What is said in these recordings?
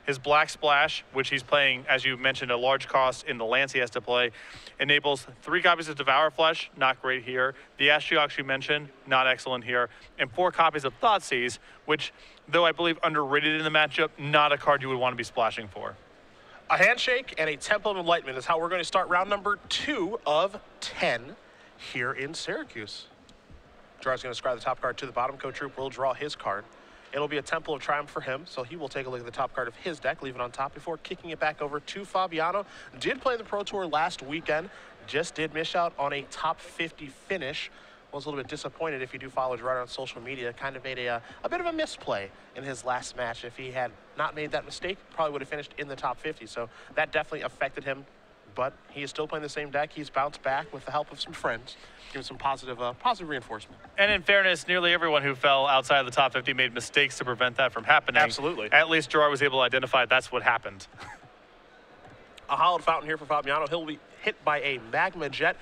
His Black Splash, which he's playing, as you mentioned, a large cost in the lands he has to play, enables 3 copies of Devour Flesh, not great here. The Ashiok you mentioned, not excellent here. And 4 copies of Thoughtseize, which, though I believe underrated in the matchup, not a card you would want to be splashing for. A Handshake and a Temple of Enlightenment is how we're going to start round number 2 of 10 here in Syracuse. Gerard's going to scry the top card to the bottom. Cotrupe will draw his card. It'll be a Temple of Triumph for him, so he will take a look at the top card of his deck, leave it on top before kicking it back over to Fabiano. Did play the Pro Tour last weekend, just did miss out on a top 50 finish. Was a little bit disappointed. If you do follow Gerard on social media, kind of made a bit of a misplay in his last match. If he had not made that mistake, probably would have finished in the top 50, so that definitely affected him. But he is still playing the same deck. He's bounced back with the help of some friends, giving some positive reinforcement. And in fairness, nearly everyone who fell outside of the top 50 made mistakes to prevent that from happening. Absolutely. At least Gerard was able to identify that's what happened. A Hollowed Fountain here for Fabiano. He'll be hit by a Magma Jet.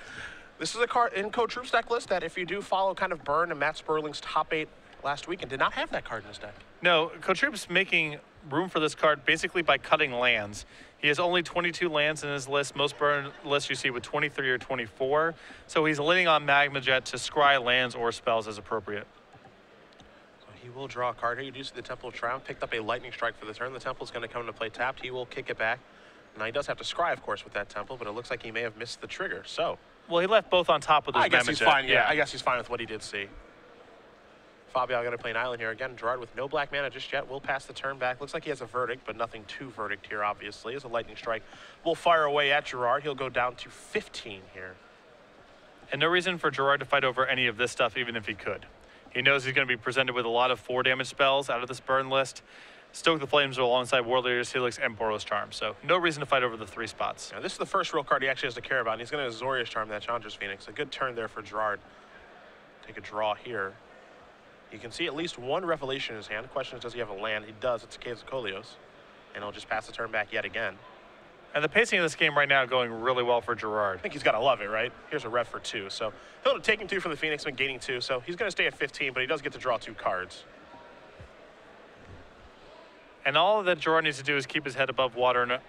This is a card in Cotrupe's deck list that if you do follow kind of Burn and Matt Sperling's top 8 last weekend, did not have that card in his deck. No, Cotrupe's making room for this card basically by cutting lands. He has only 22 lands in his list. Most Burn lists you see with 23 or 24. So he's leaning on Magma Jet to scry lands or spells as appropriate. So he will draw a card here. You do see the Temple of Triumph picked up a Lightning Strike for the turn. The Temple's going to come into play tapped. He will kick it back. Now he does have to scry, of course, with that Temple, but it looks like he may have missed the trigger. So, well, he left both on top with his Magma Jet. I guess he's fine. Yeah, I guess he's fine with what he did see. Fabiano going to play an island here again. Gerard with no black mana just yet will pass the turn back. Looks like he has a Verdict, but nothing to Verdict here, obviously. As a Lightning Strike will fire away at Gerard. He'll go down to 15 here. And no reason for Gerard to fight over any of this stuff, even if he could. He knows he's going to be presented with a lot of 4 damage spells out of this burn list. Stoke the Flames alongside Warrior's Helix and Boros Charm, so no reason to fight over the 3 spots. Now, this is the first real card he actually has to care about, and he's going to Azorius Charm that Challenger's Phoenix. A good turn there for Gerard. Take a draw here. You can see at least 1 Revelation in his hand. The question is, does he have a land? He does. It's Caves of Kolios. And he'll just pass the turn back yet again. And the pacing of this game right now going really well for Gerard. I think he's got to love it, right? Here's a Rev for 2. So he'll have taken 2 from the Phoenix and gaining 2. So he's going to stay at 15, but he does get to draw 2 cards. And all that Gerard needs to do is keep his head above water and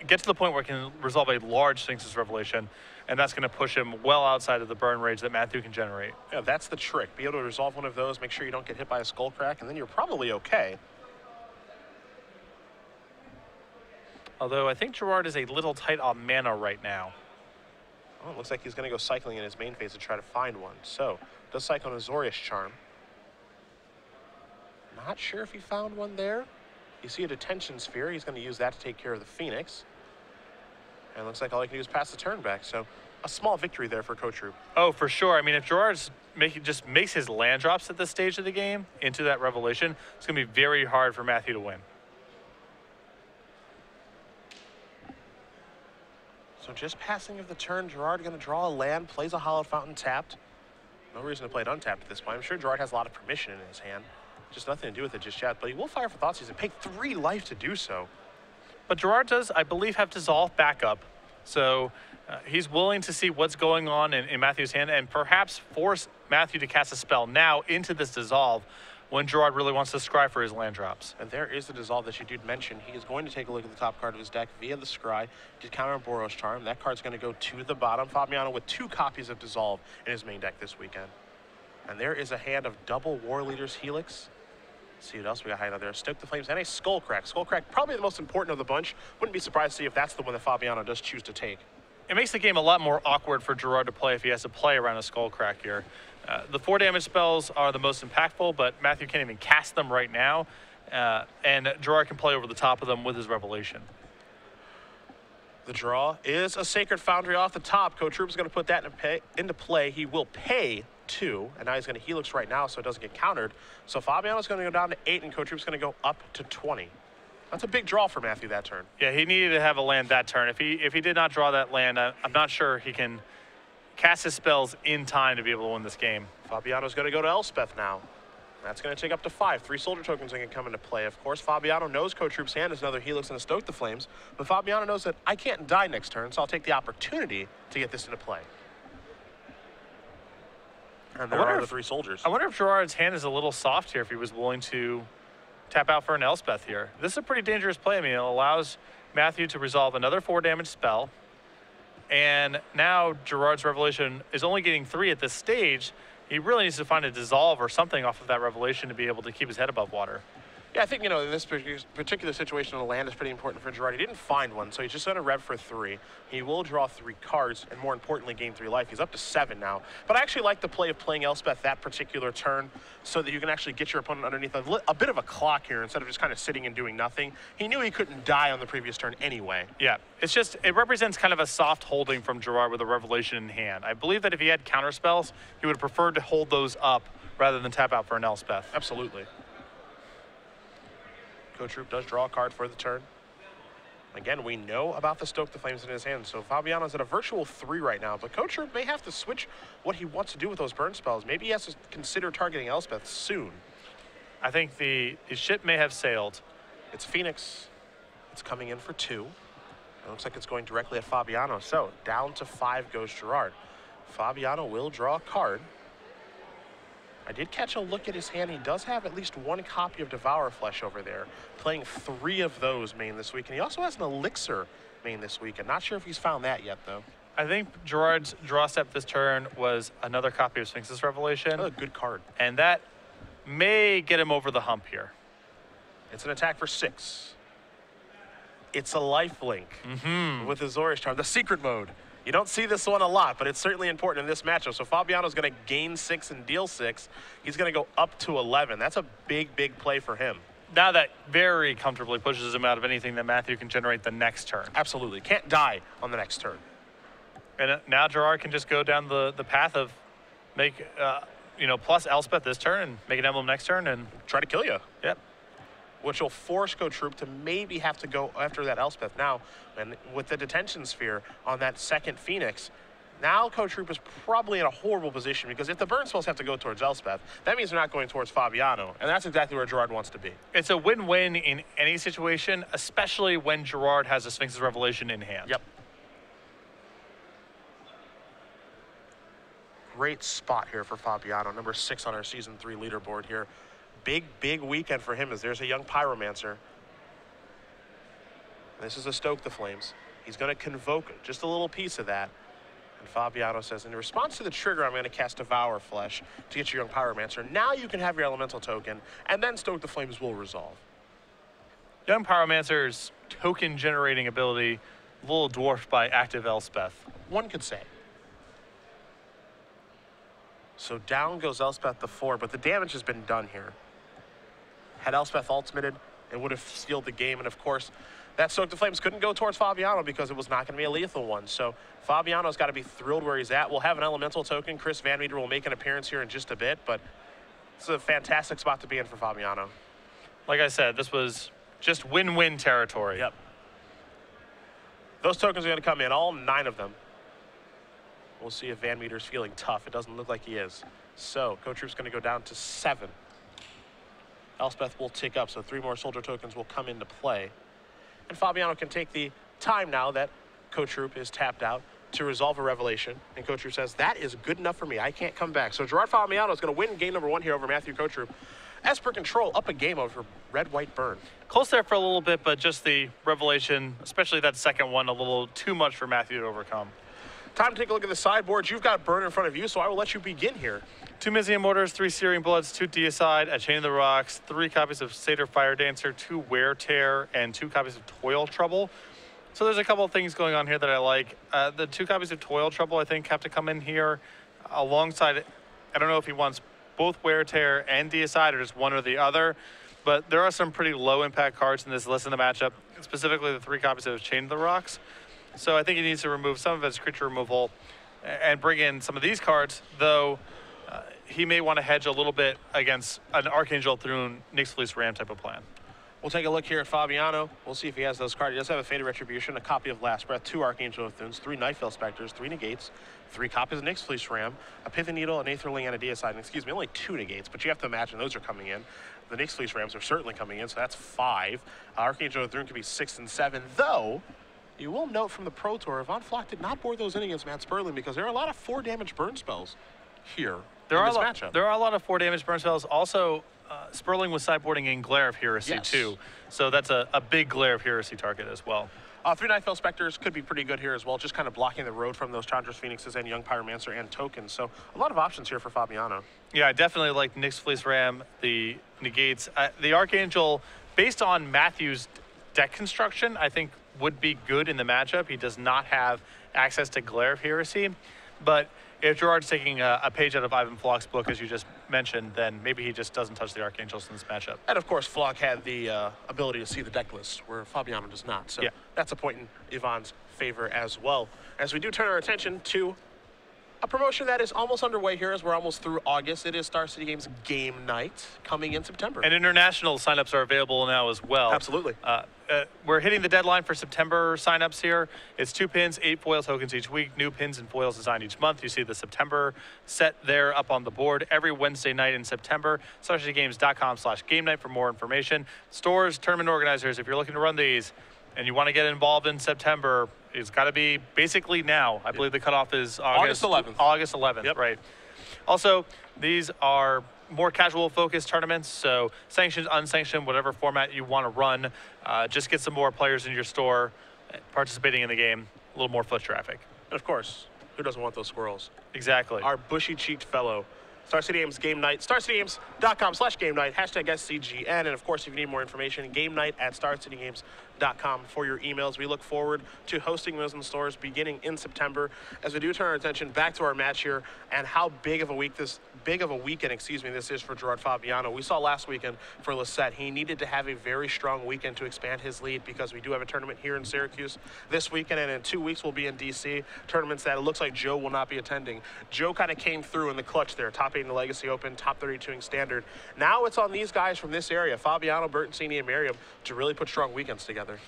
get to the point where he can resolve a large Sphinx's Revelation, and that's going to push him well outside of the burn rage that Matthew can generate. Yeah, that's the trick. Be able to resolve one of those, make sure you don't get hit by a Skull Crack, and then you're probably okay. Although I think Gerard is a little tight on mana right now. Oh, it looks like he's going to go cycling in his main phase to try to find one. So, does cycle on Azorius Charm. Not sure if he found one there. You see a Detention Sphere. He's going to use that to take care of the Phoenix. And it looks like all he can do is pass the turn back. So a small victory there for Cotrupe. Oh, for sure. I mean, if Gerard's just makes his land drops at this stage of the game into that Revelation, it's going to be very hard for Matthew to win. So just passing of the turn, Gerard going to draw a land, plays a Hollowed Fountain tapped. No reason to play it untapped at this point. I'm sure Gerard has a lot of permission in his hand. Just nothing to do with it just yet, but he will fire for Thoughtseize and pay 3 life to do so. But Gerard does, I believe, have Dissolve backup. So he's willing to see what's going on in Matthew's hand and perhaps force Matthew to cast a spell now into this Dissolve when Gerard really wants to scry for his land drops. And there is the Dissolve that you did mention. He is going to take a look at the top card of his deck via the scry. Did counter Boros Charm. That card's going to go to the bottom. Fabiano with 2 copies of Dissolve in his main deck this weekend. And there is a hand of double War Leader's Helix. Let's see what else we got hiding out there. Stoke the Flames and a Skull Crack. Skull Crack, probably the most important of the bunch. Wouldn't be surprised to see if that's the one that Fabiano does choose to take. It makes the game a lot more awkward for Gerard to play if he has to play around a Skull Crack here. The 4 damage spells are the most impactful, but Matthew can't even cast them right now. And Gerard can play over the top of them with his Revelation. The draw is a Sacred Foundry off the top. Cotrupe's going to put that into play. He will pay 2, and now he's going to Helix right now so it doesn't get countered. So Fabiano's going to go down to 8, and Cotrupe's going to go up to 20. That's a big draw for Matthew that turn. Yeah, he needed to have a land that turn. If he did not draw that land, I'm not sure he can cast his spells in time to be able to win this game. Fabiano's going to go to Elspeth now. That's going to take up to 5. 3 Soldier Tokens are going to come into play. Of course, Fabiano knows Cotrupe's hand is another Helix and a Stoke the Flames, but Fabiano knows that I can't die next turn, so I'll take the opportunity to get this into play. And there are the 3 soldiers. I wonder if Gerard's hand is a little soft here if he was willing to tap out for an Elspeth here. This is a pretty dangerous play. I mean, it allows Matthew to resolve another 4 damage spell. And now Gerard's Revelation is only getting 3 at this stage. He really needs to find a dissolve or something off of that Revelation to be able to keep his head above water. Yeah, I think, in this particular situation, the land is pretty important for Gerard. He didn't find one, so he's just going to rev for 3. He will draw 3 cards, and more importantly, gain 3 life. He's up to 7 now. But I actually like the play of playing Elspeth that particular turn so that you can actually get your opponent underneath a bit of a clock here instead of just kind of sitting and doing nothing. He knew he couldn't die on the previous turn anyway. Yeah, it represents kind of a soft holding from Gerard with a Revelation in hand. I believe that if he had counter spells, he would prefer to hold those up rather than tap out for an Elspeth. Absolutely. Cotrupe does draw a card for the turn. Again, we know about the Stoke the Flames in his hand, so Fabiano's at a virtual 3 right now, but Cotrupe may have to switch what he wants to do with those burn spells. Maybe he has to consider targeting Elspeth soon. I think the ship may have sailed. It's Phoenix. It's coming in for 2. It looks like it's going directly at Fabiano, so down to 5 goes Gerard. Fabiano will draw a card. I did catch a look at his hand. He does have at least 1 copy of Devour Flesh over there, playing 3 of those main this week. And he also has an Elixir main this week. I'm not sure if he's found that yet, though. I think Gerard's draw step this turn was another copy of Sphinx's Revelation. Oh, good card. And that may get him over the hump here. It's an attack for 6. It's a lifelink with the Azorius Charm, the secret mode. You don't see this one a lot, but it's certainly important in this matchup. So Fabiano's going to gain 6 and deal 6. He's going to go up to 11. That's a big, big play for him. Now that very comfortably pushes him out of anything that Matthew can generate the next turn. Absolutely. Can't die on the next turn. And now Gerard can just go down the path of make, plus Elspeth this turn and make an emblem next turn and try to kill you. Yep. Which will force Cotrupe to maybe have to go after that Elspeth now. And with the detention sphere on that second Phoenix, now Cotrupe is probably in a horrible position because if the burn spells have to go towards Elspeth, that means they're not going towards Fabiano. And that's exactly where Gerard wants to be. It's a win-win in any situation, especially when Gerard has a Sphinx's Revelation in hand. Yep. Great spot here for Fabiano, number 6 on our Season 3 leaderboard here. Big, big weekend for him as there's a young Pyromancer. This is a Stoke the Flames. He's going to convoke just a little piece of that. And Fabiano says, in response to the trigger, I'm going to cast Devour Flesh to get your young Pyromancer. Now you can have your elemental token, and then Stoke the Flames will resolve. Young Pyromancer's token generating ability, a little dwarfed by active Elspeth. One could say. So down goes Elspeth the 4, but the damage has been done here. Had Elspeth ultimated, it would have sealed the game. And of course, that Stoke the Flames couldn't go towards Fabiano because it was not going to be a lethal one. So Fabiano's got to be thrilled where he's at. We'll have an elemental token. Chris Van Meter will make an appearance here in just a bit, but it's a fantastic spot to be in for Fabiano. Like I said, this was just win-win territory. Yep. Those tokens are going to come in, all 9 of them. We'll see if Van Meter's feeling tough. It doesn't look like he is. So Cotrupe's going to go down to 7. Elspeth will tick up, so 3 more soldier tokens will come into play. And Fabiano can take the time now that Cotrupe is tapped out to resolve a Revelation. And Cotrupe says, that is good enough for me. I can't come back. So Gerard Fabiano is going to win game number 1 here over Matthew Cotrupe. Esper Control up a game over Red-White Burn. Close there for a little bit, but just the Revelation, especially that second one, a little too much for Matthew to overcome. Time to take a look at the sideboard. You've got Burn in front of you, so I will let you begin here. 2 Mizium Mortars, 3 Searing Bloods, 2 Deicide, a Chain of the Rocks, 3 copies of Satyr Fire Dancer, 2 Wear Tear, and 2 copies of Toil Trouble. So there's a couple of things going on here that I like. The 2 copies of Toil Trouble, I think, have to come in here alongside. I don't know if he wants both Wear Tear and Deicide or just one or the other, but there are some pretty low impact cards in this list in the matchup, specifically the 3 copies of Chain of the Rocks. So I think he needs to remove some of his creature removal and bring in some of these cards, though he may want to hedge a little bit against an Archangel Thrune, Nyx Fleece Ram type of plan. We'll take a look here at Fabiano. We'll see if he has those cards. He does have a Fated Retribution, a copy of Last Breath, 2 Archangel Thunes, 3 Nightfell Specters, 3 Negates, 3 copies of Nyx Fleece Ram, a Pithing Needle, an Aetherling, and a Deicide. And excuse me, only 2 Negates, but you have to imagine those are coming in. The Nyx Fleece Rams are certainly coming in, so that's 5. Archangel Thrune could be 6 and 7, though you will note from the Pro Tour, Von Flock did not board those in against Matt Sperling because there are a lot of 4 damage burn spells here in this matchup. There are a lot of 4 damage burn spells. Also, Sperling was sideboarding in Glare of Heresy too, so that's a big Glare of Heresy target as well. 3 Nightfell Specters could be pretty good here as well, just kind of blocking the road from those Chandra's Phoenixes and Young Pyromancer and tokens. So a lot of options here for Fabiano. Yeah, I definitely like Nyx Fleece Ram, the negates. The Archangel, based on Matthew's deck construction, I think would be good in the matchup. He does not have access to Glare of Heresy, but if Gerard's taking a page out of Ivan Flock's book, as you just mentioned, then maybe he just doesn't touch the Archangels in this matchup. And of course, Flock had the ability to see the deck list, where Fabiano does not. So that's a point in Ivan's favor as well. As we do turn our attention to a promotion that is almost underway here, as we're almost through August. It is Star City Games Game Night coming in September. And international signups are available now as well. Absolutely. We're hitting the deadline for September signups here. It's 2 pins, 8 foil tokens each week, new pins and foils designed each month. You see the September set there up on the board every Wednesday night in September. StarCityGames.com/game night for more information. Stores, tournament organizers, if you're looking to run these and you want to get involved in September, it's got to be basically now. I believe the cutoff is August 11th. August 11th, right. Also, these are more casual focused tournaments, so sanctioned, unsanctioned, whatever format you want to run, just get some more players in your store participating in the game, a little more foot traffic. And of course, who doesn't want those squirrels? Exactly. Our bushy-cheeked fellow. Star City Games Game Night, StarCityGames.com/game night, #SCGN, and of course, if you need more information, game night at StarCityGames.com for your emails. We look forward to hosting those in stores beginning in September. As we do turn our attention back to our match here and how big of a weekend this is for Gerard Fabiano. We saw last weekend for Lisette, he needed to have a very strong weekend to expand his lead, because we do have a tournament here in Syracuse this weekend, and in 2 weeks we'll be in DC. Tournaments that it looks like Joe will not be attending. Joe kind of came through in the clutch there, top 8 in the Legacy Open, top 32 in Standard. Now it's on these guys from this area, Fabiano, Bertoncini, and Merriam, to really put strong weekends together.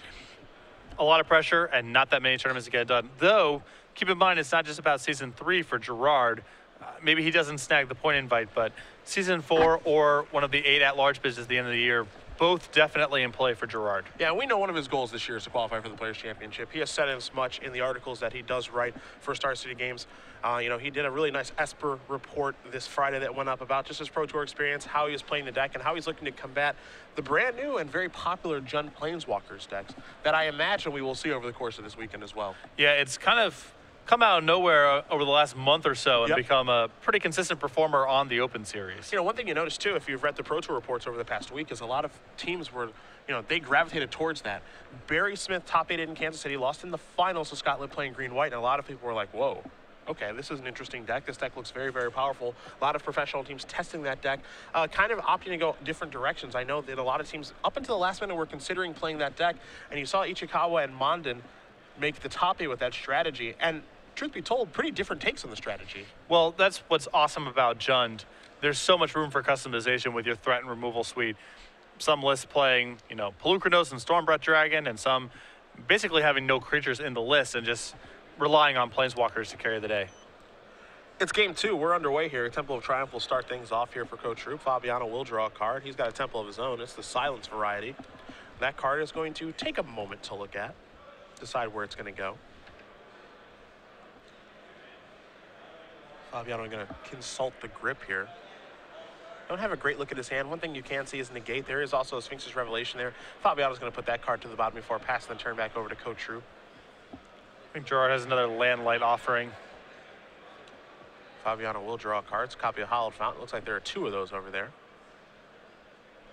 A lot of pressure and not that many tournaments to get done. Though, keep in mind, it's not just about Season 3 for Gerard. Maybe he doesn't snag the point invite, but Season 4 or one of the 8 at-large bids at the end of the year, both definitely in play for Gerard. Yeah, we know one of his goals this year is to qualify for the Players' Championship. He has said as much in the articles that he does write for Star City Games. He did a really nice Esper report this Friday that went up about just his Pro Tour experience, how he was playing the deck, and how he's looking to combat the brand new and very popular Jund Planeswalkers decks that I imagine we will see over the course of this weekend as well. Yeah, it's kind of come out of nowhere over the last month or so and become a pretty consistent performer on the Open Series. One thing you notice too, if you've read the Pro Tour reports over the past week, is a lot of teams were, they gravitated towards that. Barry Smith top 8 in Kansas City, lost in the finals to Scotland playing green-white, and a lot of people were like, whoa. Okay, this is an interesting deck. This deck looks very, very powerful. A lot of professional teams testing that deck, kind of opting to go different directions. I know that a lot of teams, up until the last minute, were considering playing that deck, and you saw Ichikawa and Mondin make the top 8 with that strategy. And truth be told, pretty different takes on the strategy. Well, that's what's awesome about Jund. There's so much room for customization with your threat and removal suite. Some lists playing, Pelucranos and Stormbreath Dragon, and some basically having no creatures in the list and just relying on Planeswalkers to carry the day. It's game 2. We're underway here. Temple of Triumph will start things off here for Cotrupe. Fabiano will draw a card. He's got a Temple of his own. It's the Silence variety. That card is going to take a moment to look at, decide where it's going to go. Fabiano going to consult the grip here. Don't have a great look at his hand. One thing you can see is negate. There is also a Sphinx's Revelation there. Fabiano's going to put that card to the bottom before passing the turn back over to Cotrupe. I think Gerard has another Landlight Offering. Fabiano will draw cards. Copy of Hallowed Fountain. Looks like there are 2 of those over there.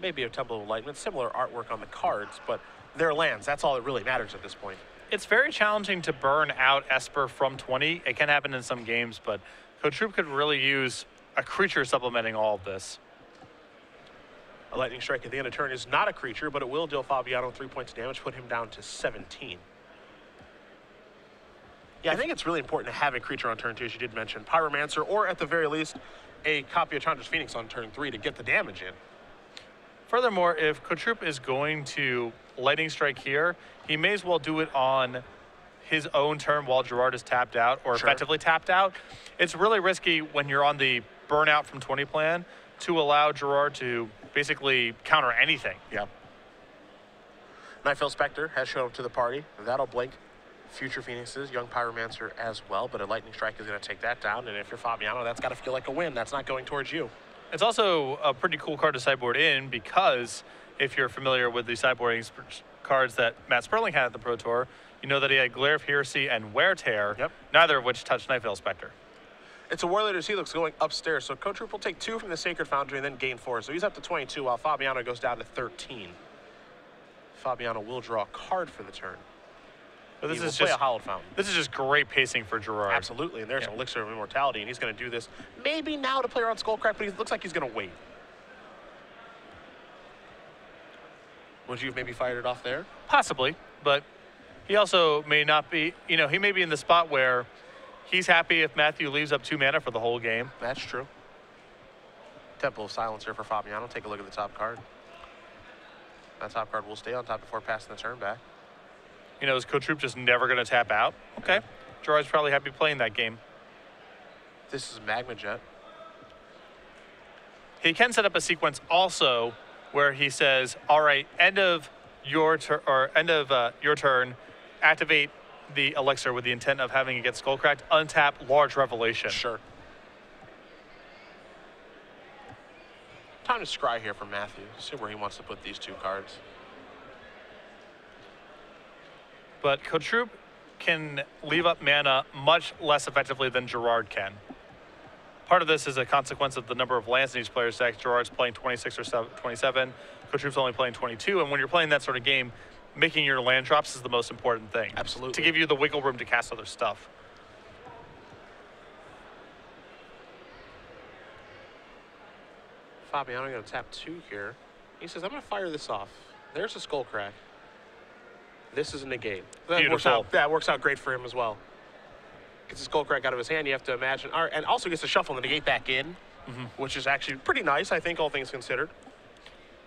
Maybe a Temple of Enlightenment. Similar artwork on the cards, but they're lands. That's all that really matters at this point. It's very challenging to burn out Esper from 20. It can happen in some games, but Cotrupe could really use a creature supplementing all of this. A Lightning Strike at the end of turn is not a creature, but it will deal Fabiano 3 points of damage, put him down to 17. Yeah, I think it's really important to have a creature on turn 2, as you did mention. Pyromancer, or at the very least, a copy of Chandra's Phoenix on turn 3 to get the damage in. Furthermore, if Cotrupe is going to Lightning Strike here, he may as well do it on his own turn while Gerard is tapped out, or effectively tapped out. It's really risky when you're on the burnout from 20 plan to allow Gerard to basically counter anything. Yeah. Nightfell Spectre has shown up to the party. That'll blink future Phoenixes, Young Pyromancer as well, but a Lightning Strike is going to take that down, and if you're Fabiano, that's got to feel like a win. That's not going towards you. It's also a pretty cool card to sideboard in because if you're familiar with the sideboarding cards that Matt Sperling had at the Pro Tour, you know that he had Glare of Heresy and Wear Tear, neither of which touched Nightveil Spectre. It's a Warleader's Helix going upstairs, so Cotrupe will take 2 from the Sacred Foundry and then gain 4. So he's up to 22 while Fabiano goes down to 13. Fabiano will draw a card for the turn. But this is play just a Hallowed Fountain. This is just great pacing for Gerard. Absolutely, and there's an Elixir of Immortality, and he's going to do this maybe now to play around Skullcrack, but he looks like he's going to wait. Would you have maybe fired it off there? Possibly, but he also may not be, he may be in the spot where he's happy if Matthew leaves up 2 mana for the whole game. That's true. Temple of Silence here for Fabiano. Take a look at the top card. That top card will stay on top before passing the turn back. Is Cotrupe just never going to tap out? Okay. Gerard's probably happy playing that game. This is Magma Jet. He can set up a sequence also where he says, all right, end of your turn, activate the Elixir with the intent of having it get Skullcracked, untap Large Revelation. Sure. Time to scry here for Matthew. See where he wants to put these 2 cards. But Cotrupe can leave up mana much less effectively than Gerard can. Part of this is a consequence of the number of lands in each player's deck. Gerard's playing 26 or 27. Cotrupe's only playing 22. And when you're playing that sort of game, making your land drops is the most important thing. Absolutely. To give you the wiggle room to cast other stuff. Fabiano going to tap 2 here. He says, I'm going to fire this off. There's a Skullcrack. This is a negate. That works out great for him as well. Gets a Skullcrack out of his hand, you have to imagine. And also gets to shuffle the negate back in, which is actually pretty nice, I think, all things considered.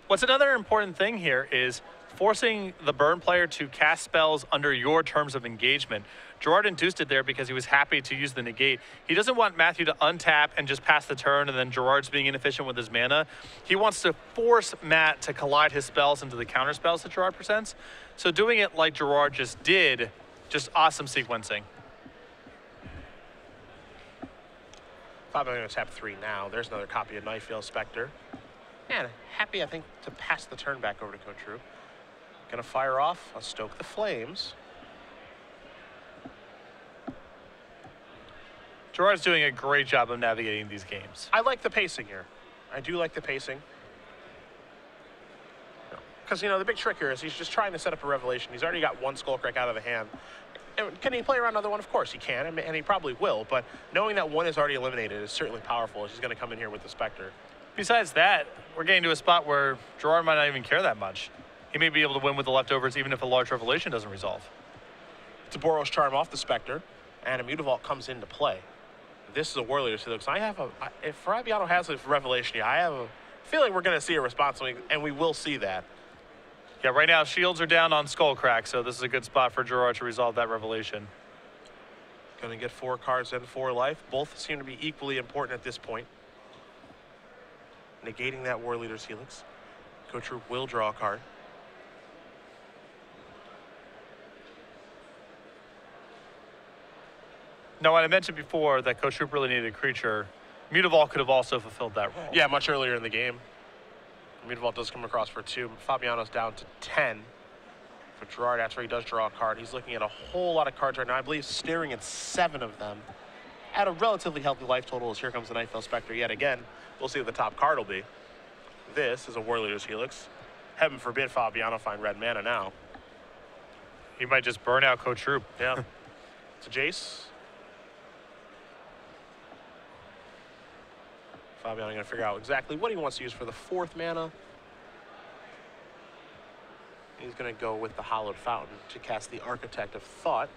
What's another important thing here is forcing the burn player to cast spells under your terms of engagement. Gerard induced it there because he was happy to use the negate. He doesn't want Matthew to untap and just pass the turn and then Gerard's being inefficient with his mana. He wants to force Matt to collide his spells into the counter spells that Gerard presents. So doing it like Gerard just did, just awesome sequencing. Fabiano going to tap 3 now. There's another copy of Nightveil Spectre. And happy, I think, to pass the turn back over to Cotrupe. Going to fire off a Stoke the Flames. Gerard's doing a great job of navigating these games. I like the pacing here. I do like the pacing. Because, the big trick here is he's just trying to set up a Revelation. He's already got 1 Skullcrack out of the hand. And can he play around another one? Of course he can, and he probably will. But knowing that 1 is already eliminated is certainly powerful. He's going to come in here with the Spectre. Besides that, we're getting to a spot where Gerard might not even care that much. He may be able to win with the leftovers even if a Large Revelation doesn't resolve. It's a Boros Charm off the Spectre, and a Mutavault comes into play. This is a Warleader Helix. If Fabiano has a Revelation here, I have a feeling we're going to see a response, and we will see that. Yeah, right now shields are down on Skullcrack, so this is a good spot for Gerard to resolve that Revelation. Going to get 4 cards and 4 life. Both seem to be equally important at this point. Negating that Warleader's Helix. Cotrupe will draw a card. Now, I mentioned before that Cotrupe really needed a creature. Mutavault could have also fulfilled that role. Yeah, much earlier in the game. Mutavault does come across for 2. Fabiano's down to 10. For Gerard, that's where he does draw a card. He's looking at a whole lot of cards right now. I believe staring at 7 of them. At a relatively healthy life total as here comes the Nightveil Spectre yet again. We'll see what the top card will be. This is a Warleader's Helix. Heaven forbid Fabiano find red mana now. He might just burn out Cotrupe. Yeah. It's a Jace. Fabiano going to figure out exactly what he wants to use for the 4th mana. He's going to go with the Hallowed Fountain to cast the Architect of Thought.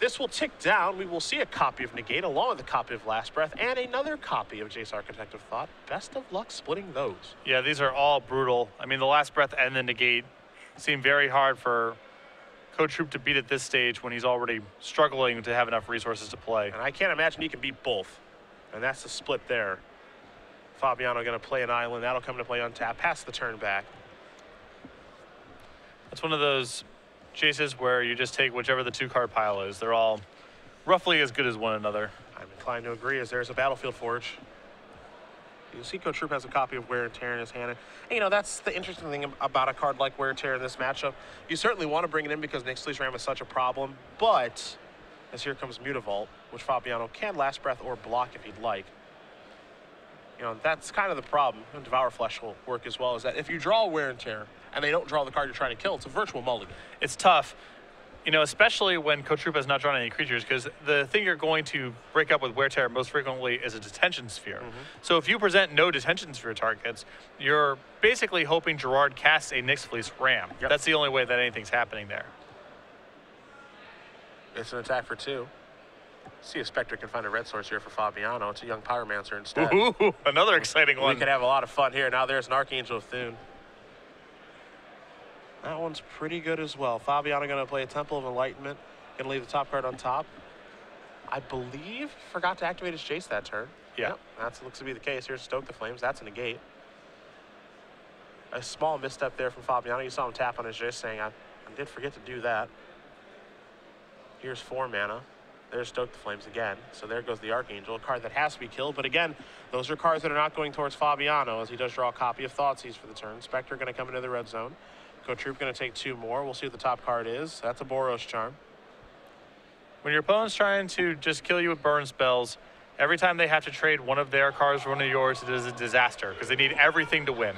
This will tick down. We will see a copy of Negate along with a copy of Last Breath and another copy of Jace Architect of Thought. Best of luck splitting those. Yeah, these are all brutal. I mean, the Last Breath and the Negate seem very hard for Cotrupe to beat at this stage when he's already struggling to have enough resources to play. And I can't imagine he can beat both. And that's the split there. Fabiano going to play an island. That'll come to play untap. Pass the turn back. That's one of those Jaces where you just take whichever the 2-card pile is. They're all roughly as good as one another. I'm inclined to agree as there's a Battlefield Forge. You see Cotrupe has a copy of Wear and Tear in his hand. And, you know, that's the interesting thing about a card like Wear and Tear in this matchup. You certainly want to bring it in because Nixley's Ram is such a problem, but as here comes Mutavault, which Fabiano can Last Breath or block if he'd like. You know, that's kind of the problem. And Devour Flesh will work as well, is that if you draw Wear and Tear and they don't draw the card you're trying to kill, it's a virtual mulligan. It's tough. You know, especially when Cotrupe has not drawn any creatures, because the thing you're going to break up with Wear Tear most frequently is a Detention Sphere. So if you present no Detention Sphere targets, you're basically hoping Gerard casts a Nixley's Ram. Yep. That's the only way that anything's happening there. It's an attack for 2. See if Spectre can find a red source here for Fabiano. It's a young Pyromancer instead. Ooh, another exciting one. We could have a lot of fun here. Now there's an Archangel of Thune. That one's pretty good as well. Fabiano going to play a Temple of Enlightenment. Going to leave the top card on top. I believe forgot to activate his Jace that turn. Yeah. Yep, that looks to be the case. Here's Stoke the Flames. That's a negate. A small misstep there from Fabiano. You saw him tap on his Jace saying, I did forget to do that. Here's 4 mana. There's Stoke the Flames again. So there goes the Archangel, a card that has to be killed. But again, those are cards that are not going towards Fabiano as he does draw a copy of Thoughtseize for the turn. Spectre going to come into the red zone. Cotrupe going to take 2 more. We'll see what the top card is. That's a Boros Charm. When your opponent's trying to just kill you with burn spells, every time they have to trade one of their cards for one of yours, it is a disaster because they need everything to win.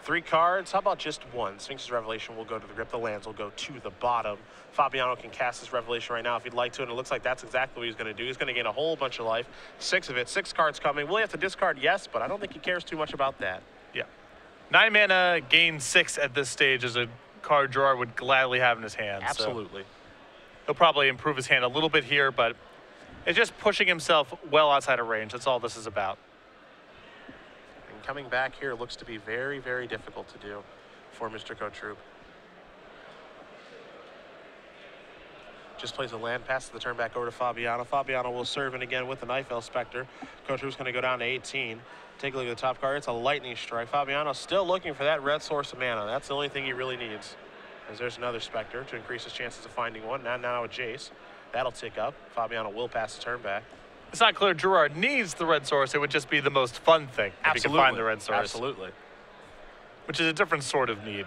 3 cards. How about just 1? Sphinx's Revelation will go to the grip. The lands will go to the bottom. Fabiano can cast his Revelation right now if he'd like to, and it looks like that's exactly what he's going to do. He's going to gain a whole bunch of life. 6 of it. 6 cards coming. Will he have to discard? Yes, but I don't think he cares too much about that. Yeah. 9 mana, gain 6 at this stage is a card Gerard would gladly have in his hand. Absolutely. So he'll probably improve his hand a little bit here, but it's just pushing himself well outside of range. That's all this is about. And coming back here looks to be very, very difficult to do for Mr. Cotrupe. Just plays a land, passes the turn back over to Fabiano. Fabiano will serve in again with the Knife Elf Spectre. Cotrupe's going to go down to 18. Take a look at the top card. It's a Lightning Strike. Fabiano still looking for that red source of mana. That's the only thing he really needs. As there's another Spectre to increase his chances of finding one. Now a Jace. That'll tick up. Fabiano will pass the turn back. It's not clear Gerard needs the red source. It would just be the most fun thing if he could find the red source. Absolutely. Which is a different sort of need.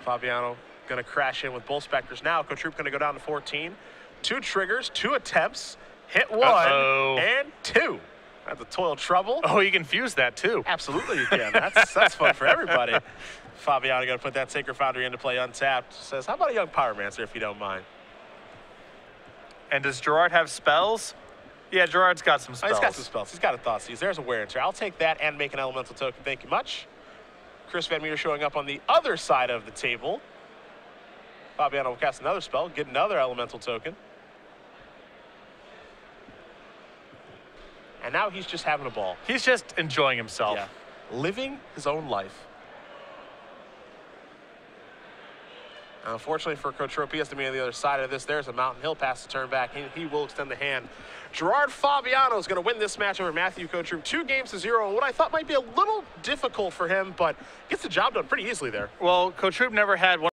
Fabiano going to crash in with both Spectres. Now Cotrupe going to go down to 14. 2 triggers, 2 attempts. Hit 1 and 2. That's a toil trouble. Oh, you can fuse that too. Absolutely you can. That's fun for everybody. Fabiano going to put that Sacred Foundry into play untapped. Says, how about a young Pyromancer if you don't mind? And does Gerard have spells? Yeah, Gerard's got some spells. Oh, he's got some spells. He's got a Thoughtseize. There's a Wear and Tear. I'll take that and make an Elemental Token. Thank you much. Chris Van Meter showing up on the other side of the table. Fabiano will cast another spell, get another Elemental Token. And now he's just having a ball. He's just enjoying himself. Yeah. Living his own life. Unfortunately for Cotrupe, he has to be on the other side of this. There's a mountain. He'll pass the turn back. He will extend the hand. Gerard Fabiano is going to win this match over Matthew Cotrupe 2-0 and what I thought might be a little difficult for him, but gets the job done pretty easily there. Well, Cotrupe never had one